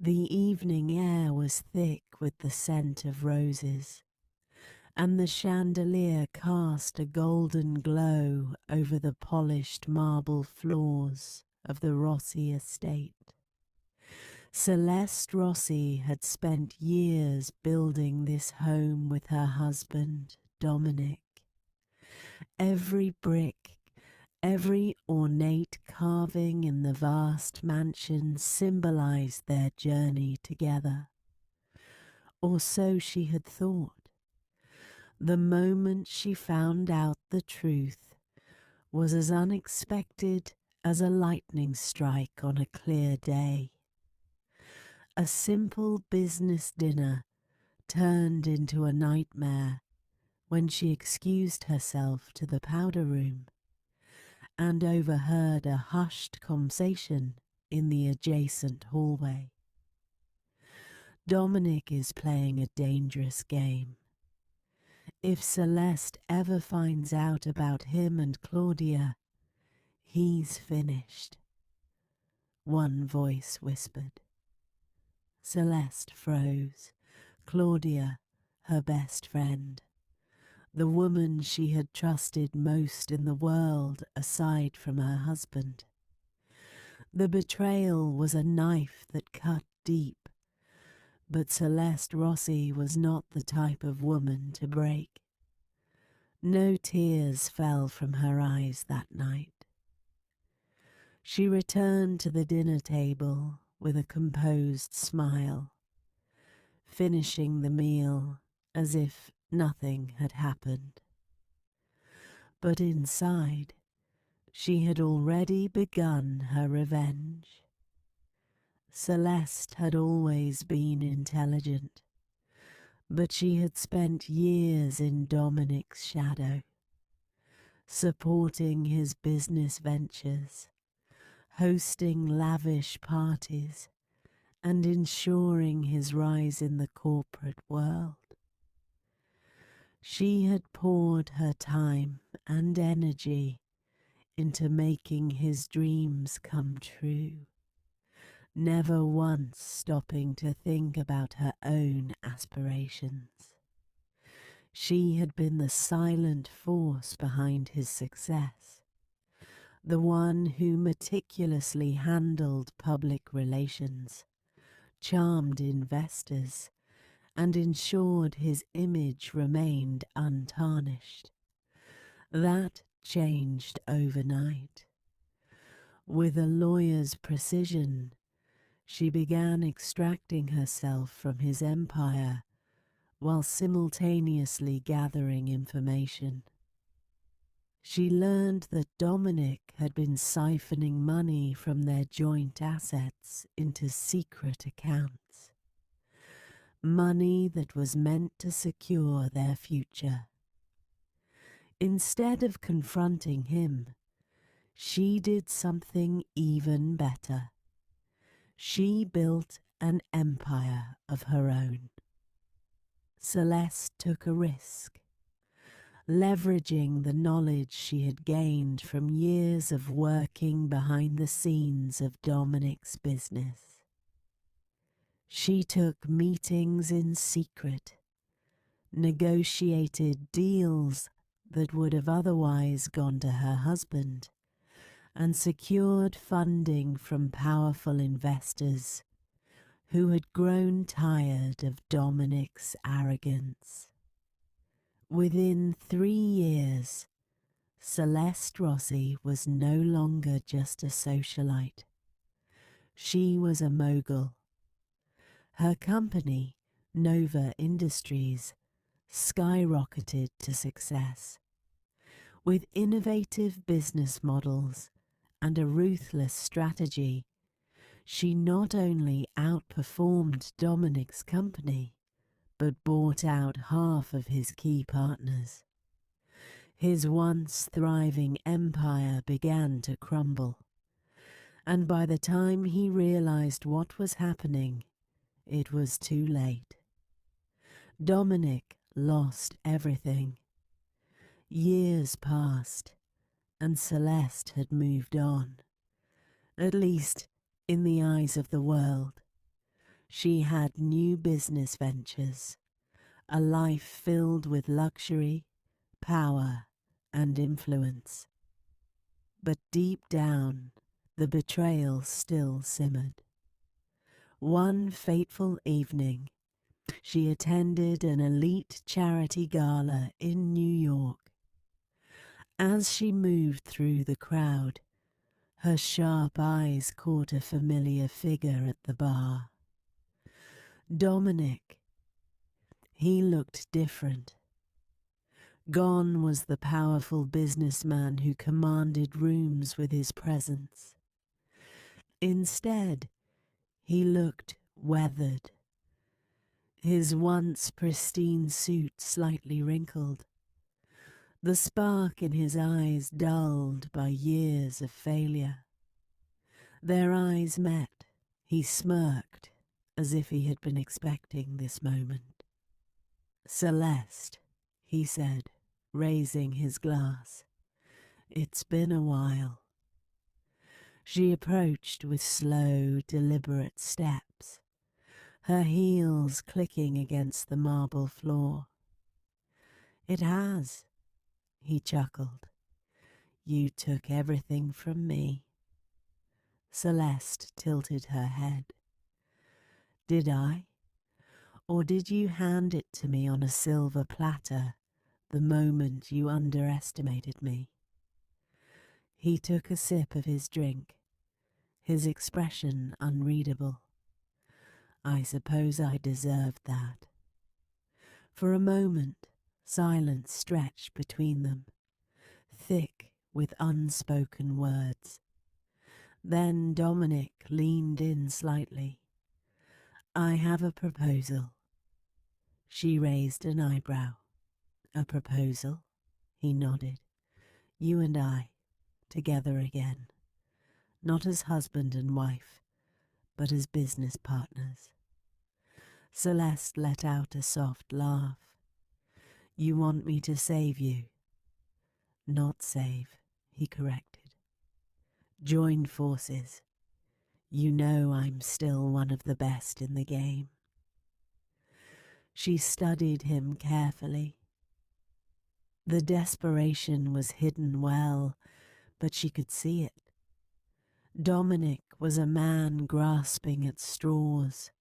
The evening air was thick with the scent of roses, and the chandelier cast a golden glow over the polished marble floors of the Rossi estate. Celeste Rossi had spent years building this home with her husband, Dominic. Every brick, every ornate carving in the vast mansion symbolized their journey together. Or so she had thought. The moment she found out the truth was as unexpected as a lightning strike on a clear day. A simple business dinner turned into a nightmare when she excused herself to the powder room and overheard a hushed conversation in the adjacent hallway. Dominic is playing a dangerous game. If Celeste ever finds out about him and Claudia, he's finished, one voice whispered. Celeste froze. Claudia, her best friend, the woman she had trusted most in the world aside from her husband. The betrayal was a knife that cut deep, but Celeste Rossi was not the type of woman to break. No tears fell from her eyes that night. She returned to the dinner table with a composed smile, finishing the meal as if nothing had happened. But inside, she had already begun her revenge. Celeste had always been intelligent, but she had spent years in Dominic's shadow, supporting his business ventures, hosting lavish parties, and ensuring his rise in the corporate world. She had poured her time and energy into making his dreams come true, never once stopping to think about her own aspirations. She had been the silent force behind his success, the one who meticulously handled public relations, charmed investors, and ensured his image remained untarnished. That changed overnight. With a lawyer's precision, she began extracting herself from his empire while simultaneously gathering information. She learned that Dominic had been siphoning money from their joint assets into secret accounts, money that was meant to secure their future. Instead of confronting him, she did something even better. She built an empire of her own. Celeste took a risk, leveraging the knowledge she had gained from years of working behind the scenes of Dominic's business. She took meetings in secret, negotiated deals that would have otherwise gone to her husband, and secured funding from powerful investors who had grown tired of Dominic's arrogance. Within 3 years, Celeste Rossi was no longer just a socialite. She was a mogul. Her company, Nova Industries, skyrocketed to success. With innovative business models and a ruthless strategy, she not only outperformed Dominic's company, but bought out half of his key partners. His once thriving empire began to crumble, and by the time he realized what was happening, it was too late. Dominic lost everything. Years passed, and Celeste had moved on, at least in the eyes of the world. She had new business ventures, a life filled with luxury, power, and influence. But deep down, the betrayal still simmered. One fateful evening, she attended an elite charity gala in New York. As she moved through the crowd, her sharp eyes caught a familiar figure at the bar. Dominic. He looked different. Gone was the powerful businessman who commanded rooms with his presence. Instead, he looked weathered, his once pristine suit slightly wrinkled, the spark in his eyes dulled by years of failure. Their eyes met. He smirked, as if he had been expecting this moment. "Celeste," he said, raising his glass. "It's been a while." She approached with slow, deliberate steps, her heels clicking against the marble floor. "It has," he chuckled. "You took everything from me." Celeste tilted her head. "Did I? Or did you hand it to me on a silver platter the moment you underestimated me?" He took a sip of his drink, his expression unreadable. "I suppose I deserved that." For a moment, silence stretched between them, thick with unspoken words. Then Dominic leaned in slightly. "I have a proposal." She raised an eyebrow. "A proposal?" He nodded. "You and I, together again. Not as husband and wife, but as business partners." Celeste let out a soft laugh. "You want me to save you?" "Not save," he corrected. "Join forces. You know I'm still one of the best in the game." She studied him carefully. The desperation was hidden well, but she could see it. Dominic was a man grasping at straws,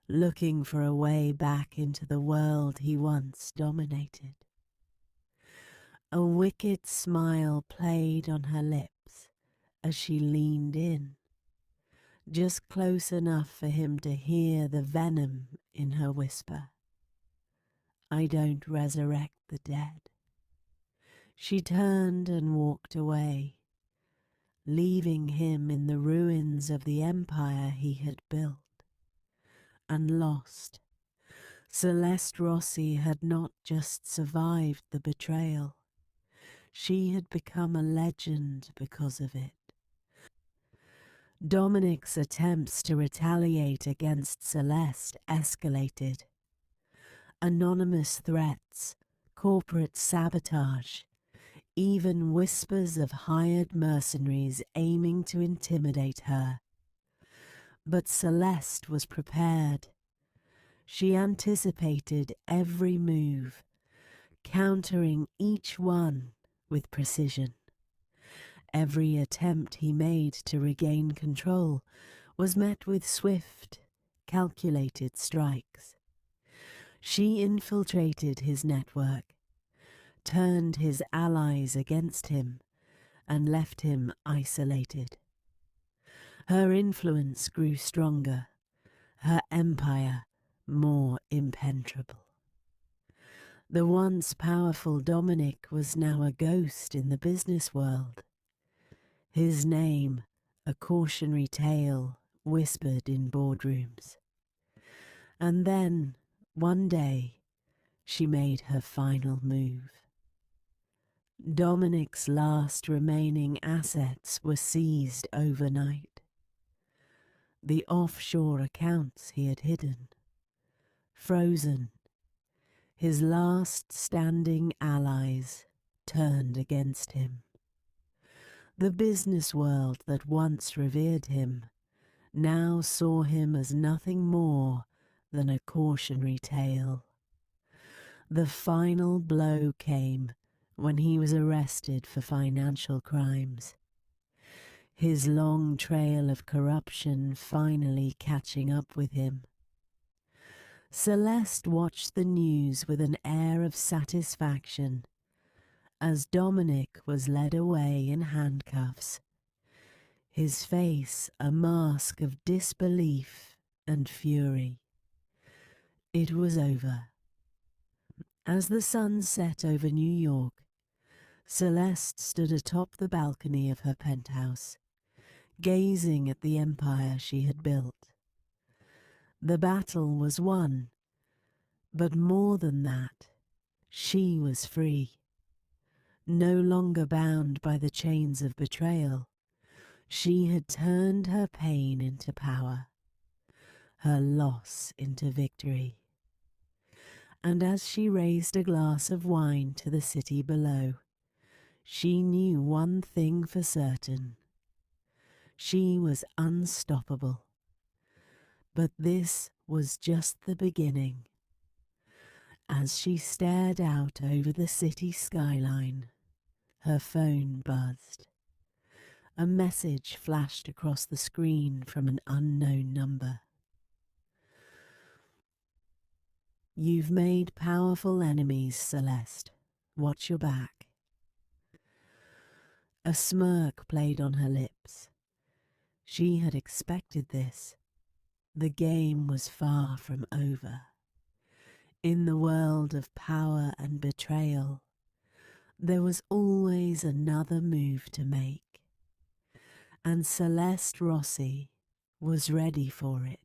looking for a way back into the world he once dominated. A wicked smile played on her lips as she leaned in, just close enough for him to hear the venom in her whisper. "I don't resurrect the dead." She turned and walked away, leaving him in the ruins of the empire he had built. And lost. Celeste Rossi had not just survived the betrayal. She had become a legend because of it. Dominic's attempts to retaliate against Celeste escalated. Anonymous threats, corporate sabotage, even whispers of hired mercenaries aiming to intimidate her. But Celeste was prepared. She anticipated every move, countering each one with precision. Every attempt he made to regain control was met with swift, calculated strikes. She infiltrated his network, turned his allies against him, and left him isolated. Her influence grew stronger, her empire more impenetrable. The once powerful Dominic was now a ghost in the business world. His name, a cautionary tale whispered in boardrooms. And then, one day, she made her final move. Dominic's last remaining assets were seized overnight. The offshore accounts he had hidden, frozen. His last standing allies turned against him. The business world that once revered him now saw him as nothing more than a cautionary tale. The final blow came when he was arrested for financial crimes, his long trail of corruption finally catching up with him. Celeste watched the news with an air of satisfaction as Dominic was led away in handcuffs, his face a mask of disbelief and fury. It was over. As the sun set over New York, Celeste stood atop the balcony of her penthouse, gazing at the empire she had built. The battle was won, but more than that, she was free. No longer bound by the chains of betrayal, she had turned her pain into power, her loss into victory. And as she raised a glass of wine to the city below, she knew one thing for certain. She was unstoppable. But this was just the beginning. As she stared out over the city skyline, her phone buzzed. A message flashed across the screen from an unknown number. You've made powerful enemies, Celeste. Watch your back. A smirk played on her lips. She had expected this. The game was far from over. In the world of power and betrayal, there was always another move to make. And Celeste Rossi was ready for it.